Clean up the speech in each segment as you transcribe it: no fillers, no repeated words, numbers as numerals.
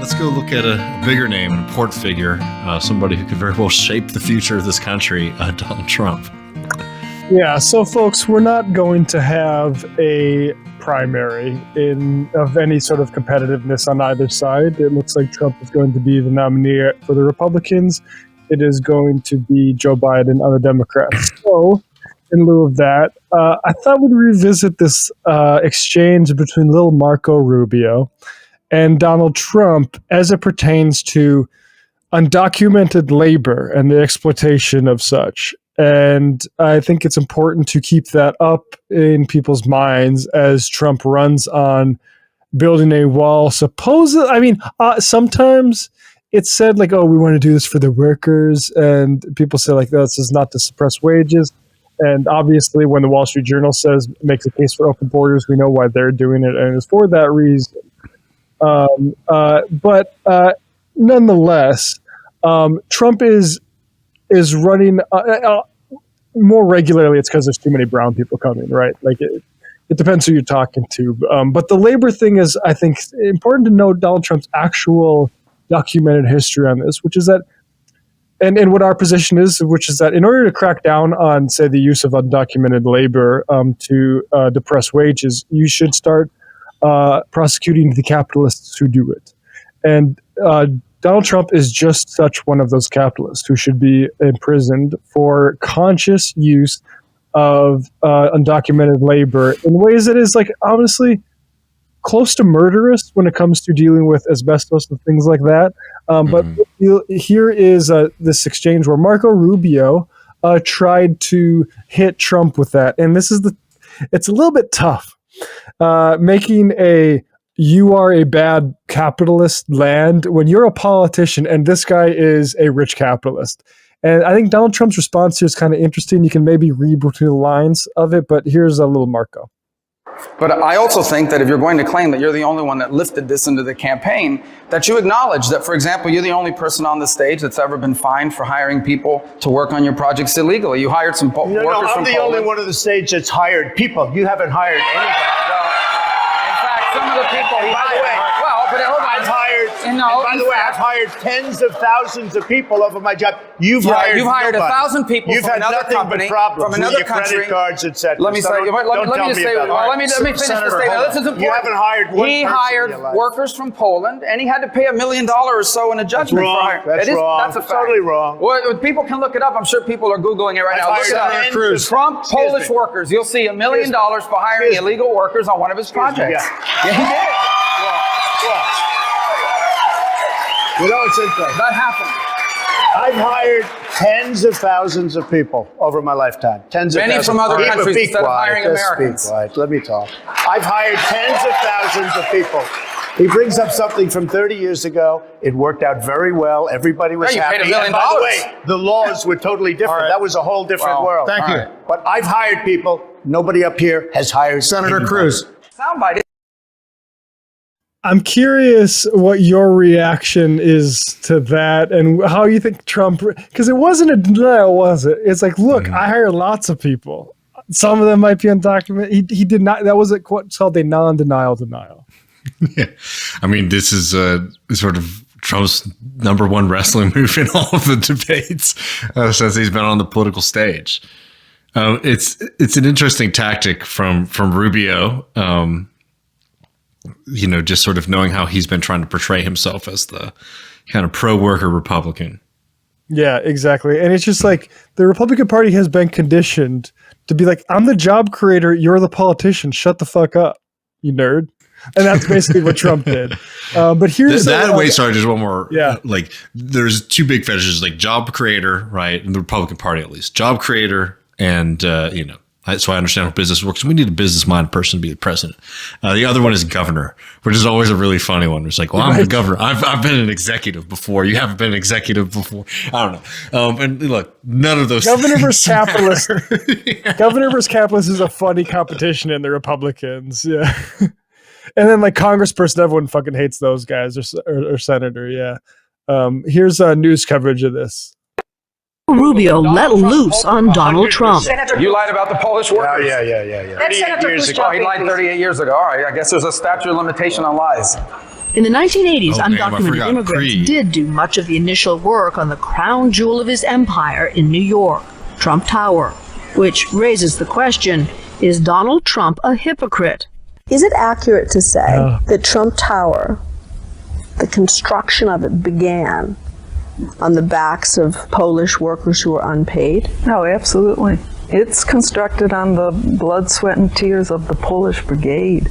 Let's go look at a bigger name, an important figure, somebody who could very well shape the future of this country, Donald Trump. Yeah, so folks, we're not going to have a primary of any sort of competitiveness on either side. It looks like Trump is going to be the nominee for the Republicans. It is going to be Joe Biden on the Democrats. So, in lieu of that, I thought we'd revisit this exchange between little Marco Rubio and Donald Trump as it pertains to undocumented labor and the exploitation of such. And I think it's important to keep that up in people's minds as Trump runs on building a wall. Sometimes it's said like, oh, we want to do this for the workers. And people say like, this is not to suppress wages. And obviously when the Wall Street Journal makes a case for open borders, we know why they're doing it. And it's for that reason. But nonetheless, Trump is running more regularly. It's because there's too many brown people coming, right? Like it depends who you're talking to. But the labor thing is, I think, important to know Donald Trump's actual documented history on this, which is that, and what our position is, which is that in order to crack down on, say, the use of undocumented labor to depress wages, you should start prosecuting the capitalists who do it. And Donald Trump is just such one of those capitalists who should be imprisoned for conscious use of undocumented labor in ways that is, like, honestly close to murderous when it comes to dealing with asbestos and things like that. But here is this exchange where Marco Rubio tried to hit Trump with that. And it's a little bit tough, making you are a bad capitalist land when you're a politician and this guy is a rich capitalist. And I think Donald Trump's response here is kind of interesting. You can maybe read between the lines of it, but here's a little Marco. But I also think that if you're going to claim that you're the only one that lifted this into the campaign, that you acknowledge that, for example, you're the only person on the stage that's ever been fined for hiring people to work on your projects illegally. You hired some workers from Poland. I'm the only one on the stage that's hired people. You haven't hired anybody. In fact, some of the people... By the way, I've hired tens of thousands of people over my job. You've hired 1,000 people from another company, from another country. Credit cards, etc. Let me finish the statement. This is important. You haven't hired one person. He hired workers from Poland, and he had to pay $1 million or so in a judgment for hiring. That's wrong. That's a fact. Totally wrong. Well, people can look it up. I'm sure people are Googling it right now. Look it up. Trump Polish workers. You'll see $1 million for hiring illegal workers on one of his projects. Yeah, he did. You know, it's interesting. That happened. I've hired tens of thousands of people over my lifetime. Many from other countries instead of hiring Americans. Be quiet. Let me talk. I've hired tens of thousands of people. He brings up something from 30 years ago. It worked out very well. Everybody was happy. Paid $1 million. And by the way, the laws were totally different. That was a whole different world. Thank you. But I've hired people. Nobody up here has hired Senator anybody. Cruz. Soundbite. I'm curious what your reaction is to that and how you think Trump, because it wasn't a denial, was it? It's like, look, I hired lots of people. Some of them might be undocumented. He did not, that was what's called a non-denial denial. Yeah. I mean, this is sort of Trump's number one wrestling move in all of the debates since he's been on the political stage. It's an interesting tactic from Rubio. Just sort of knowing how he's been trying to portray himself as the kind of pro-worker Republican. Yeah, exactly. And it's just like the Republican Party has been conditioned to be like, I'm the job creator, you're the politician, shut the fuck up, you nerd. And that's basically what Trump did. But here's sorry, just one more. Yeah. Like, there's two big fetishes, like job creator, right? In the Republican Party, at least. Job creator and, so I understand how business works. We need a business-minded person to be the president. The other one is governor, which is always a really funny one. It's like, well, I'm the governor. I've been an executive before. You haven't been an executive before. I don't know. And look, none of those. Governor versus capitalist. Yeah. Governor versus capitalist is a funny competition in the Republicans. Yeah. And then like congressperson, everyone fucking hates those guys or senator. Yeah. Here's news coverage of this. Rubio let loose on Donald Trump. You lied about the Polish workers. Yeah. That's Senator Cruz. He lied 38 years ago. All right, I guess there's a statute of limitation on lies. In the 1980s, Oh, damn, I undocumented forgot immigrants Creed. did do much of the initial work on the crown jewel of his empire in New York, Trump Tower, which raises the question, is Donald Trump a hypocrite? Is it accurate to say that Trump Tower, the construction of it began on the backs of Polish workers who were unpaid? No, absolutely. It's constructed on the blood, sweat, and tears of the Polish Brigade,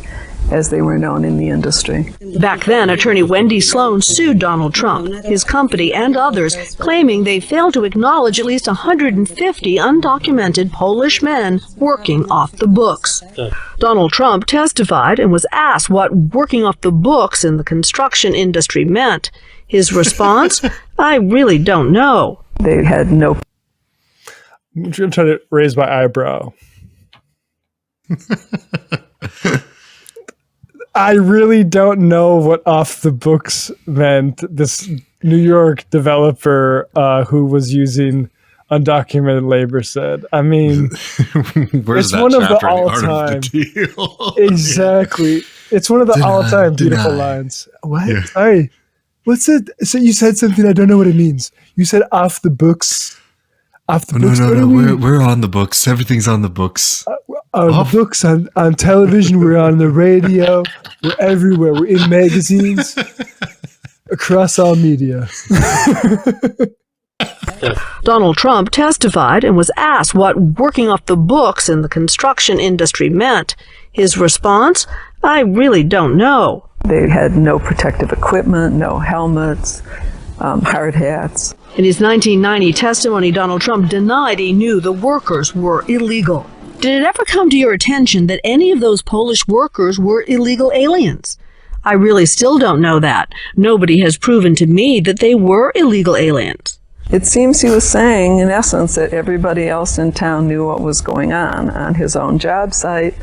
as they were known in the industry. Back then, attorney Wendy Sloan sued Donald Trump, his company, and others, claiming they failed to acknowledge at least 150 undocumented Polish men working off the books. Donald Trump testified and was asked what working off the books in the construction industry meant. His response, I really don't know. They had no. I'm going to try to raise my eyebrow. I really don't know what off the books meant. This New York developer who was using undocumented labor said. I mean, Where's it's one of the all-time. Exactly. It's one of the all-time beautiful lines. What? Yeah. Sorry. What's it? So you said something, I don't know what it means. You said off the books. Off the books? No. We're on the books. Everything's on the books. On the books, on television, we're on the radio, we're everywhere. We're in magazines, across all media. Donald Trump testified and was asked what working off the books in the construction industry meant. His response, I really don't know. They had no protective equipment, no helmets, hard hats. In his 1990 testimony, Donald Trump denied he knew the workers were illegal. Did it ever come to your attention that any of those Polish workers were illegal aliens? I really still don't know that. Nobody has proven to me that they were illegal aliens. It seems he was saying, in essence, that everybody else in town knew what was going on his own job site,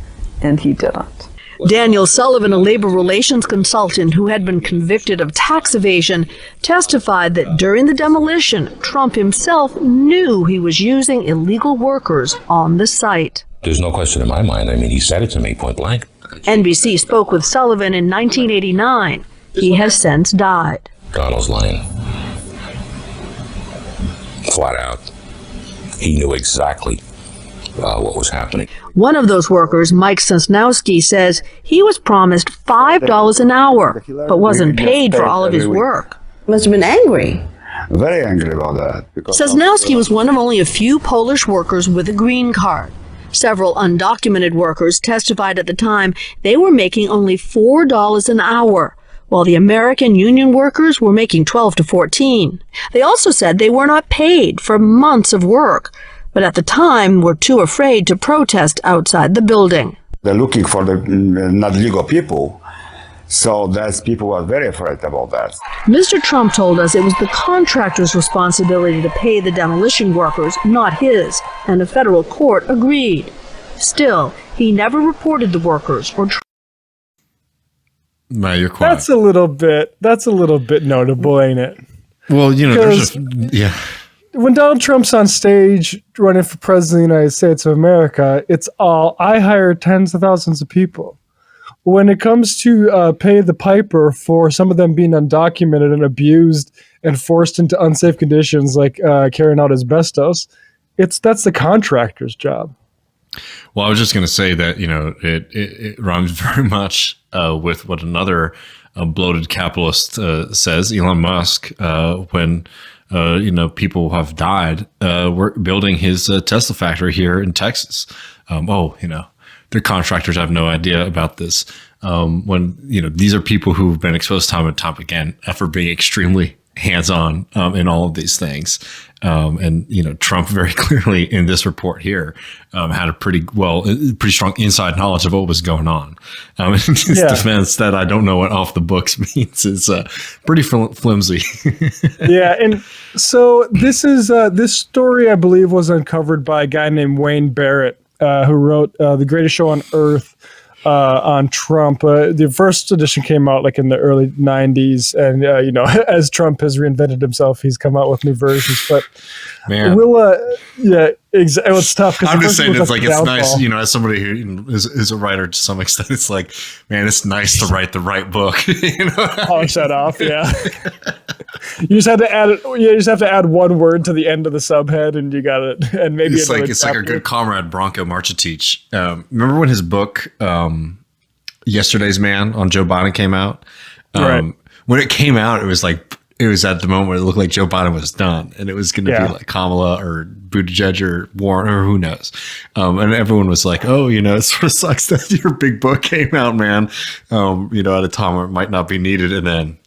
and he didn't. Daniel Sullivan, a labor relations consultant who had been convicted of tax evasion, testified that during the demolition, Trump himself knew he was using illegal workers on the site. There's no question in my mind. I mean, he said it to me point blank. NBC spoke with Sullivan in 1989. He has since died. Donald's lying. Flat out. He knew exactly what was happening. One of those workers, Mike Sosnowski, says he was promised $5 an hour, but wasn't paid for all of his work. Must have been angry. Very angry about that. Because Sosnowski was one of only a few Polish workers with a green card. Several undocumented workers testified at the time they were making only $4 an hour, while the American union workers were making $12 to $14. They also said they were not paid for months of work, but at the time were too afraid to protest outside the building. they're looking for the not legal people. So that's people are very afraid about that. Mr. Trump told us it was the contractor's responsibility to pay the demolition workers, not his, and a federal court agreed. Still, he never reported the workers or No, you're quiet. That's a little bit notable, ain't it? Well, you know, there's yeah. When Donald Trump's on stage running for president of the United States of America, it's all, I hire tens of thousands of people. When it comes to pay the piper for some of them being undocumented and abused and forced into unsafe conditions like carrying out asbestos, that's the contractor's job. Well, I was just going to say that, you know, it rhymes very much with what another bloated capitalist says, Elon Musk, when, you know, people have died, we're building his Tesla factory here in Texas. You know, the contractors have no idea about this. When, you know, these are people who've been exposed time and time again for being extremely hands-on in all of these things. And, you know, Trump very clearly in this report here had a pretty strong inside knowledge of what was going on. In his defense, that I don't know what off the books means is pretty flimsy. Yeah. And so this story, I believe, was uncovered by a guy named Wayne Barrett, who wrote The Greatest Show on Earth. on Trump. The first edition came out like in the early 90s, and as Trump has reinvented himself, he's come out with new versions. But Man, it's tough. I'm just saying it's nice, as somebody who is a writer to some extent. It's like, man, it's nice to write the right book. Polish that off, yeah. You just have to add one word to the end of the subhead, and you got it. And maybe it's like our good comrade Branko Marcetic. Remember when his book Yesterday's Man on Joe Biden came out? Right. When it came out, it was at the moment where it looked like Joe Biden was done, and it was going to be like Kamala or Buttigieg or Warren or who knows. And everyone was like, "Oh, it sort of sucks that your big book came out, man. At a time where it might not be needed." And then,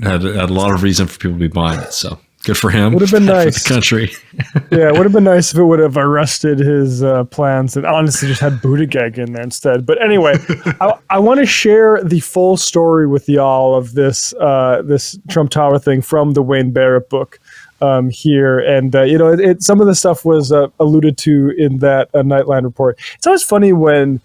had a lot of reason for people to be buying it. So good for him. Would have been nice for the country. Yeah, it would have been nice if it would have arrested his plans and honestly just had Buttigieg in there instead. But anyway, I want to share the full story with y'all of this Trump Tower thing from the Wayne Barrett book here. And, some of the stuff was alluded to in that Nightline report. It's always funny when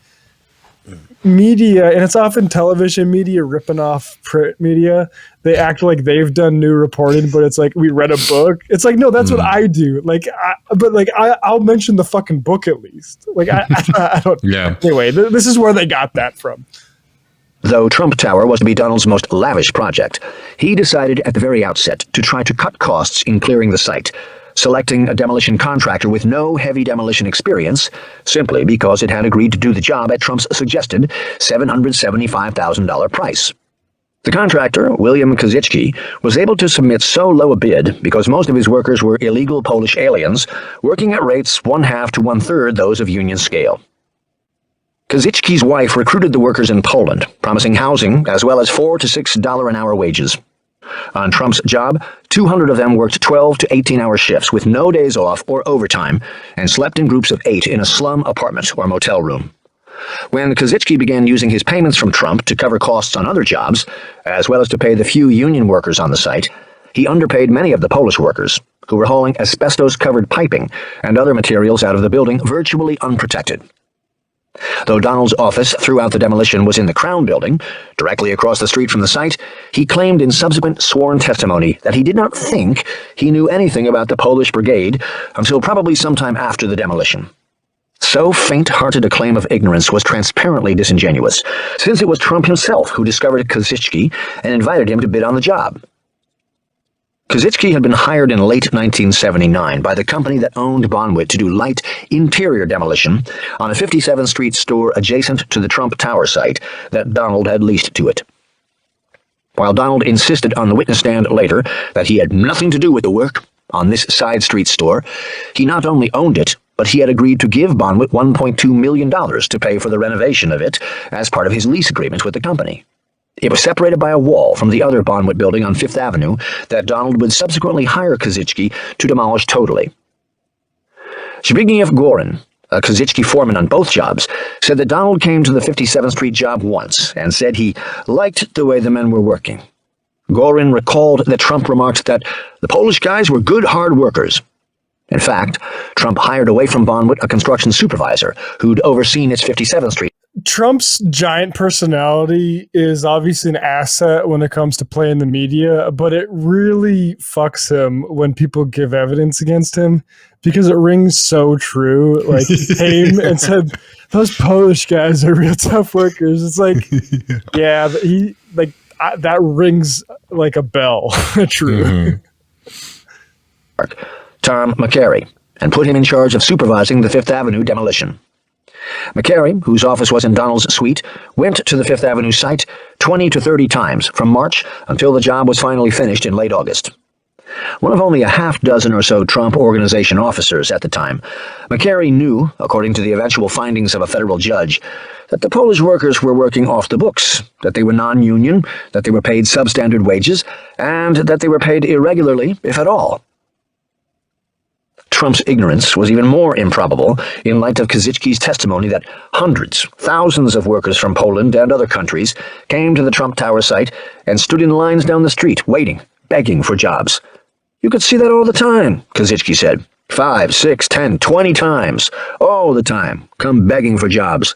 media, and it's often television media ripping off print media, they act like they've done new reporting, but it's like, we read a book. It's like, no, that's what I do. I'll mention the fucking book at least. I don't. Yeah. Anyway, this is where they got that from. Though Trump Tower was to be Donald's most lavish project, he decided at the very outset to try to cut costs in clearing the site, selecting a demolition contractor with no heavy demolition experience, simply because it had agreed to do the job at Trump's suggested $775,000 price. The contractor, William Koziczki, was able to submit so low a bid because most of his workers were illegal Polish aliens, working at rates 1/2 to 1/3 those of union scale. Koziczki's wife recruited the workers in Poland, promising housing as well as $4 to $6 an hour wages. On Trump's job, 200 of them worked 12 to 18-hour shifts with no days off or overtime and slept in groups of 8 in a slum apartment or motel room. When Koziczki began using his payments from Trump to cover costs on other jobs, as well as to pay the few union workers on the site, he underpaid many of the Polish workers, who were hauling asbestos-covered piping and other materials out of the building virtually unprotected. Though Donald's office throughout the demolition was in the Crown Building, directly across the street from the site, he claimed in subsequent sworn testimony that he did not think he knew anything about the Polish Brigade until probably sometime after the demolition. So faint-hearted a claim of ignorance was transparently disingenuous, since it was Trump himself who discovered Koziczki and invited him to bid on the job. Koziczki had been hired in late 1979 by the company that owned Bonwit to do light interior demolition on a 57th Street store adjacent to the Trump Tower site that Donald had leased to it. While Donald insisted on the witness stand later that he had nothing to do with the work on this side street store, he not only owned it, but he had agreed to give Bonwit $1.2 million to pay for the renovation of it as part of his lease agreement with the company. It was separated by a wall from the other Bonwit building on Fifth Avenue that Donald would subsequently hire Koziczki to demolish totally. Zbigniew Gorin, a Koziczki foreman on both jobs, said that Donald came to the 57th Street job once and said he liked the way the men were working. Gorin recalled that Trump remarked that the Polish guys were good, hard workers. In fact, Trump hired away from Bonwit a construction supervisor who'd overseen its 57th Street. Trump's giant personality is obviously an asset when it comes to playing the media, but it really fucks him when people give evidence against him because it rings so true. Like, he came and said, those Polish guys are real tough workers. It's like, yeah, that rings like a bell. True. Tom McCary, and put him in charge of supervising the Fifth Avenue demolition. McCary, whose office was in Donald's suite, went to the Fifth Avenue site 20 to 30 times from March until the job was finally finished in late August. One of only a half dozen or so Trump Organization officers at the time, McCary knew, according to the eventual findings of a federal judge, that the Polish workers were working off the books, that they were non-union, that they were paid substandard wages, and that they were paid irregularly, if at all. Trump's ignorance was even more improbable in light of Koziczki's testimony that hundreds, thousands of workers from Poland and other countries came to the Trump Tower site and stood in lines down the street, waiting, begging for jobs. You could see that all the time, Koziczki said. 5, 6, 10, 20 times, all the time, come begging for jobs.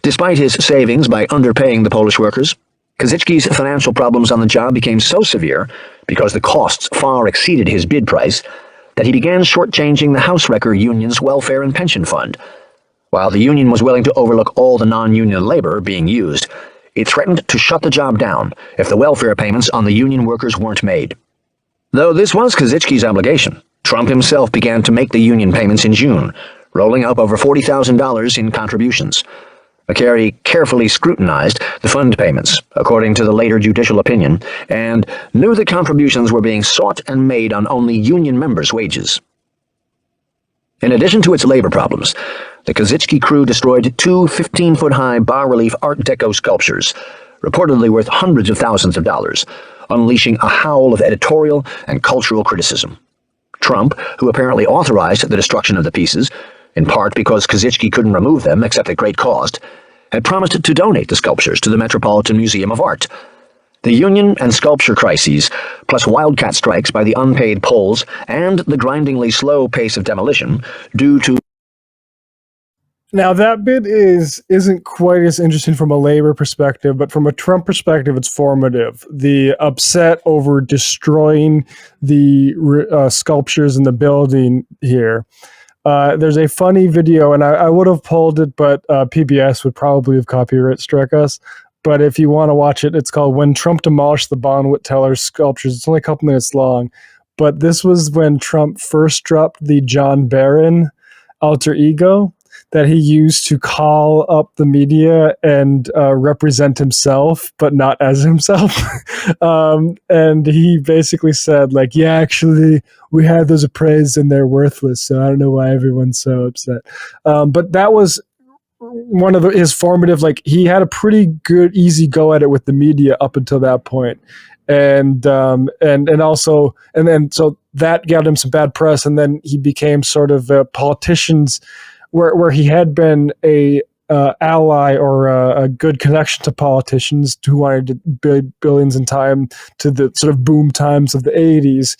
Despite his savings by underpaying the Polish workers, Kozycki's financial problems on the job became so severe, because the costs far exceeded his bid price, that he began shortchanging the house wrecker union's welfare and pension fund. While the union was willing to overlook all the non-union labor being used, it threatened to shut the job down if the welfare payments on the union workers weren't made. Though this was Kozycki's obligation, Trump himself began to make the union payments in June, rolling up over $40,000 in contributions. McCary carefully scrutinized the fund payments, according to the later judicial opinion, and knew the contributions were being sought and made on only union members' wages. In addition to its labor problems, the Kozycki crew destroyed 2 15-foot-high bas-relief Art Deco sculptures, reportedly worth hundreds of thousands of dollars, unleashing a howl of editorial and cultural criticism. Trump, who apparently authorized the destruction of the pieces, in part because Kozycki couldn't remove them except at great cost, had promised to donate the sculptures to the Metropolitan Museum of Art. The union and sculpture crises, plus wildcat strikes by the unpaid Poles and the grindingly slow pace of demolition due to... Now that bit isn't quite as interesting from a labor perspective, but from a Trump perspective, it's formative. The upset over destroying the sculptures in the building here. There's a funny video, and I would have pulled it, but PBS would probably have copyright struck us. But if you want to watch it, it's called When Trump Demolished the Bonwit Teller Sculptures. It's only a couple minutes long. But this was when Trump first dropped the John Barron alter ego that he used to call up the media and represent himself, but not as himself. And he basically said, like, yeah, actually, we had those appraised and they're worthless, so I don't know why everyone's so upset. But that was one of his formative, like, he had a pretty good, easy go at it with the media up until that point. And also so that got him some bad press, and then he became sort of politicians where he had been a ally or a good connection to politicians who wanted to build billions in time to the sort of boom times of the 80s.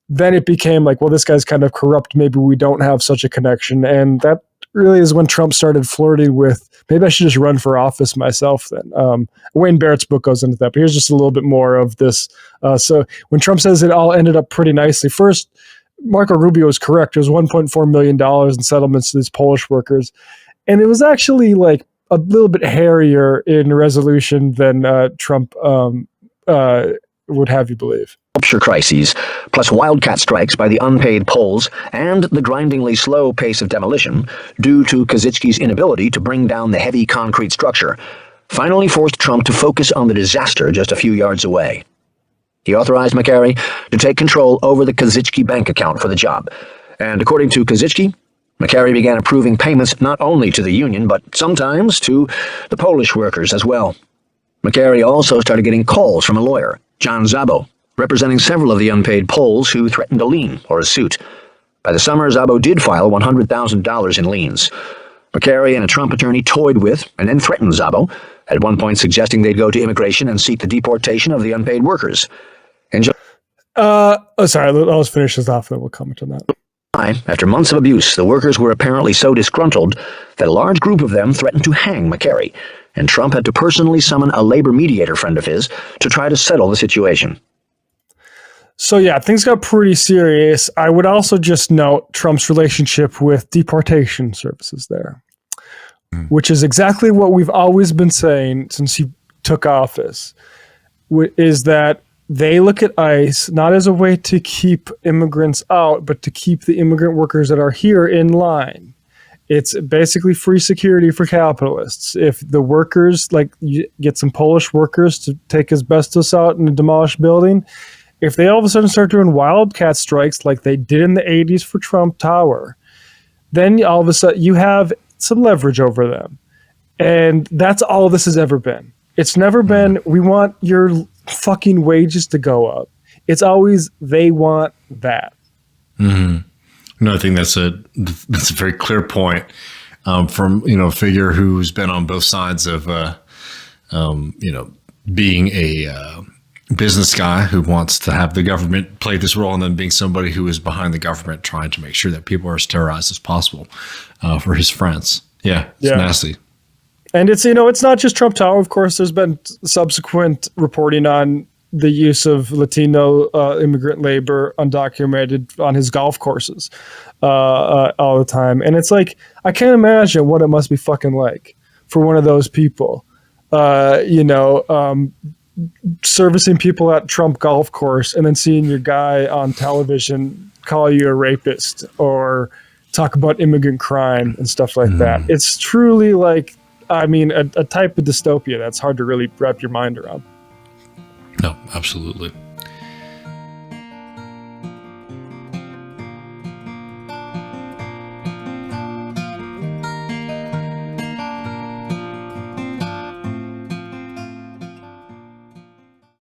Then it became like, well, this guy's kind of corrupt. Maybe we don't have such a connection. And that really is when Trump started flirting with, maybe I should just run for office myself then. Wayne Barrett's book goes into that, but here's just a little bit more of this. So when Trump says it all ended up pretty nicely, first, Marco Rubio was correct. There was $1.4 million in settlements to these Polish workers. And it was actually like a little bit hairier in resolution than Trump would have you believe. Sculpture crises, plus wildcat strikes by the unpaid Poles and the grindingly slow pace of demolition due to Kozycki's inability to bring down the heavy concrete structure, finally forced Trump to focus on the disaster just a few yards away. He authorized McCary to take control over the Kozycki bank account for the job, and according to Kozycki, McCary began approving payments not only to the union, but sometimes to the Polish workers as well. McCary also started getting calls from a lawyer, John Szabo, representing several of the unpaid Poles who threatened a lien or a suit. By the summer, Szabo did file $100,000 in liens. McCary and a Trump attorney toyed with and then threatened Szabo, at one point suggesting they'd go to immigration and seek the deportation of the unpaid workers. Sorry, I'll just finish this off, then we'll comment on that. After months of abuse, the workers were apparently so disgruntled that a large group of them threatened to hang McCary, and Trump had to personally summon a labor mediator friend of his to try to settle the situation. So yeah, things got pretty serious. I would also just note Trump's relationship with deportation services there, which is exactly what we've always been saying since he took office, is that they look at ICE not as a way to keep immigrants out, but to keep the immigrant workers that are here in line. It's basically free security for capitalists. If the workers, like you get some Polish workers to take asbestos out in a demolished building, if they all of a sudden start doing wildcat strikes like they did in the 80s for Trump Tower, then all of a sudden you have some leverage over them. And that's all this has ever been. It's never been, we want your fucking wages to go up. It's always, they want that. Mm-hmm. No, I think that's a very clear point from, a figure who's been on both sides of, being business guy who wants to have the government play this role, and then being somebody who is behind the government trying to make sure that people are as terrorized as possible for his friends. Yeah, it's nasty. And it's, it's not just Trump Tower. Of course, there's been subsequent reporting on the use of Latino immigrant labor, undocumented, on his golf courses all the time. And it's like, I can't imagine what it must be fucking like for one of those people, servicing people at Trump golf course and then seeing your guy on television call you a rapist or talk about immigrant crime and stuff like that. It's truly like, a type of dystopia that's hard to really wrap your mind around. No, absolutely.